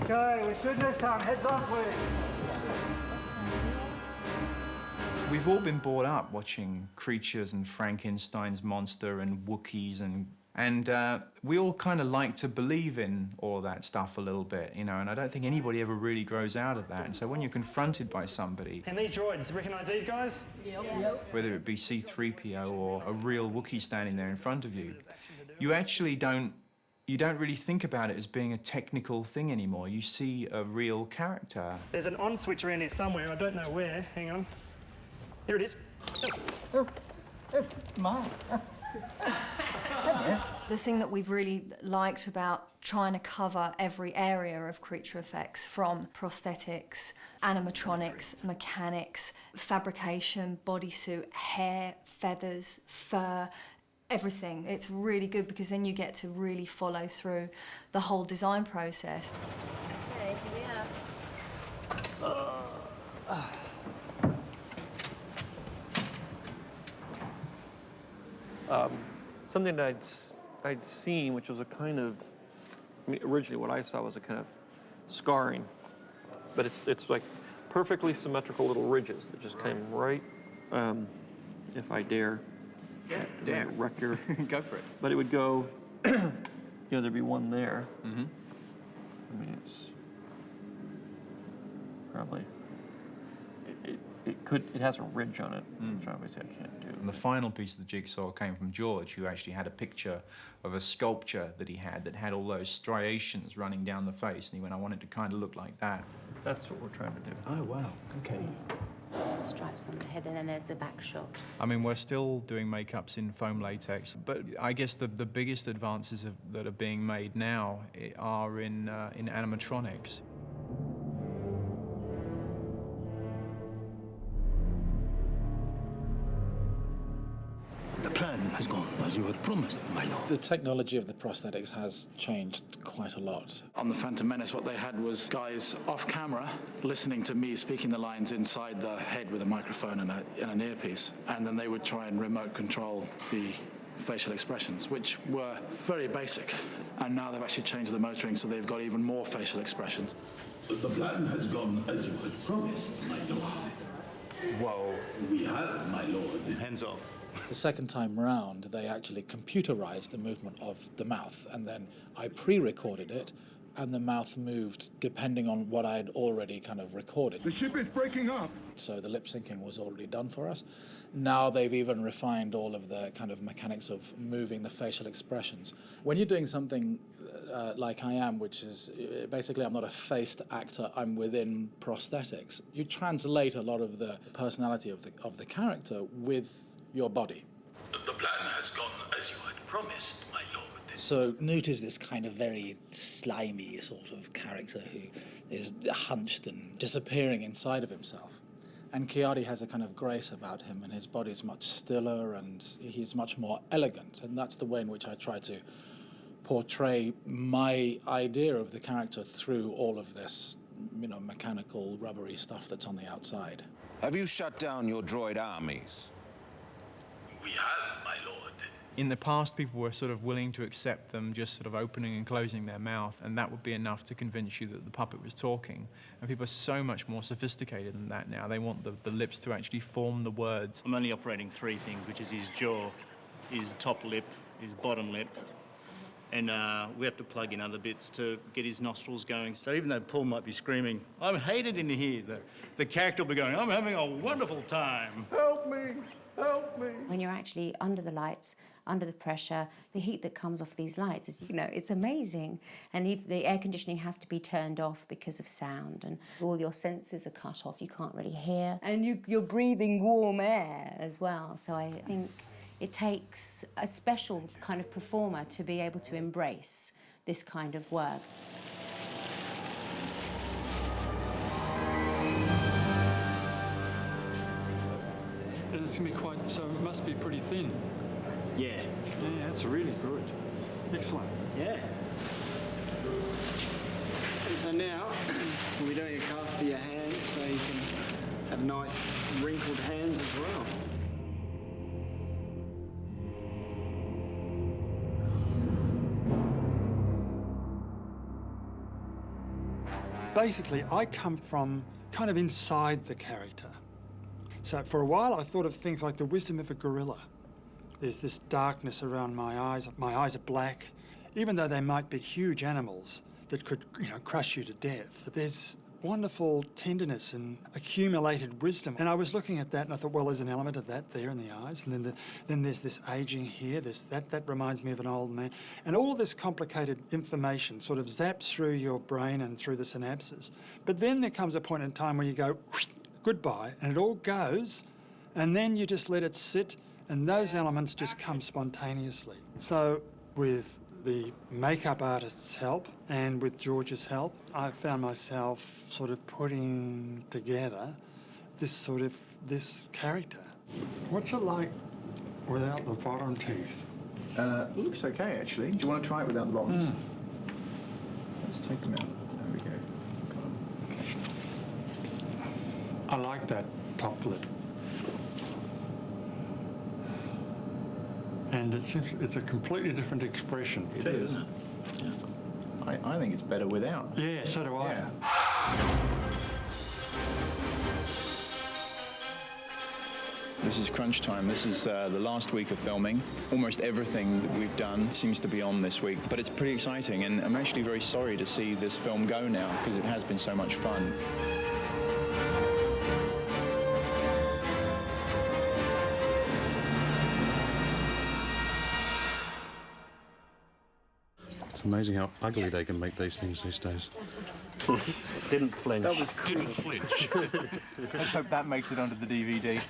Okay, we should this time. Heads on, please. We've all been brought up watching Creatures and Frankenstein's monster and Wookiees and we all kind of like to believe in all of that stuff a little bit, you know, and I don't think anybody ever really grows out of that. And so when you're confronted by somebody... And these droids, recognise these guys? Yep. Whether it be C-3PO or a real Wookiee standing there in front of you, you actually don't really think about it as being a technical thing anymore. You see a real character. There's an on switch around here somewhere, I don't know where. Hang on. Here it is. My. The thing that we've really liked about trying to cover every area of creature effects, from prosthetics, animatronics, mechanics, fabrication, bodysuit, hair, feathers, fur, everything. It's really good because then you get to really follow through the whole design process. Okay, here we are. Something that I'd seen, which was a kind of, I mean, originally what I saw was a kind of scarring, but it's like perfectly symmetrical little ridges that just came right, if I dare, wreck your... Go for it. But it would go, you know, there'd be one there. Mm-hmm. I mean, it's probably, it has a ridge on it, which obviously I can't do. And the final piece of the jigsaw came from George, who actually had a picture of a sculpture that he had that had all those striations running down the face, and he went, I want it to kind of look like that. That's what we're trying to do. Oh, wow. Okay. Stripes on the head, and then there's a back shot. I mean, we're still doing makeups in foam latex, but I guess the biggest advances that are being made now are in animatronics. The plan has gone as you had promised, my lord. The technology of the prosthetics has changed quite a lot. On The Phantom Menace, what they had was guys off camera listening to me speaking the lines inside the head with a microphone and an earpiece, and then they would try and remote control the facial expressions, which were very basic. And now they've actually changed the motoring, so they've got even more facial expressions. The plan has gone as you had promised, my lord. Whoa. We have, my lord. Hands off. The second time round, they actually computerized the movement of the mouth, and then I pre-recorded it, and the mouth moved depending on what I'd already kind of recorded. The ship is breaking up! So the lip syncing was already done for us. Now they've even refined all of the kind of mechanics of moving the facial expressions. When you're doing something like I am, which is basically I'm not a faced actor, I'm within prosthetics, you translate a lot of the personality of the character with your body. The plan has gone as you had promised, my lord. So Newt is this kind of very slimy sort of character who is hunched and disappearing inside of himself. And Kiadi has a kind of grace about him, and his body is much stiller and he's much more elegant. And that's the way in which I try to portray my idea of the character through all of this, you know, mechanical, rubbery stuff that's on the outside. Have you shut down your droid armies? We have, my lord. In the past, people were sort of willing to accept them just sort of opening and closing their mouth, and that would be enough to convince you that the puppet was talking. And people are so much more sophisticated than that now. They want the lips to actually form the words. I'm only operating three things, which is his jaw, his top lip, his bottom lip, and we have to plug in other bits to get his nostrils going. So even though Paul might be screaming, I'm hated in here, the character will be going, I'm having a wonderful time. Help me! Help me! When you're actually under the lights, under the pressure, the heat that comes off these lights is, you know, it's amazing. And if the air conditioning has to be turned off because of sound, and all your senses are cut off, you can't really hear. And you're breathing warm air as well. So I think it takes a special kind of performer to be able to embrace this kind of work. It's going to be quite, so it must be pretty thin. Yeah. Yeah, that's really good. Excellent. Yeah. And so now, we'll be doing a cast of your hands so you can have nice wrinkled hands as well. Basically, I come from kind of inside the character. So for a while, I thought of things like the wisdom of a gorilla. There's this darkness around my eyes. My eyes are black. Even though they might be huge animals that could, crush you to death, there's wonderful tenderness and accumulated wisdom. And I was looking at that and I thought, well, there's an element of that there in the eyes. And then there's this aging here, that reminds me of an old man. And all this complicated information sort of zaps through your brain and through the synapses. But then there comes a point in time when you go, goodbye, and it all goes, and then you just let it sit, and those elements just come spontaneously. So with the makeup artist's help and with George's help, I found myself sort of putting together this character. What's it like without the bottom teeth? It looks okay, actually. Do you want to try it without the bottoms? Let's take them out. There we go. Okay. I like that top lip. And it's a completely different expression. It is. I think it's better without. Yeah, so do I. Yeah. This is crunch time. This is the last week of filming. Almost everything that we've done seems to be on this week, but it's pretty exciting, and I'm actually very sorry to see this film go now because it has been so much fun. It's amazing how ugly they can make these things these days. Didn't flinch. That was cool. Didn't flinch. Let's hope that makes it onto the DVD.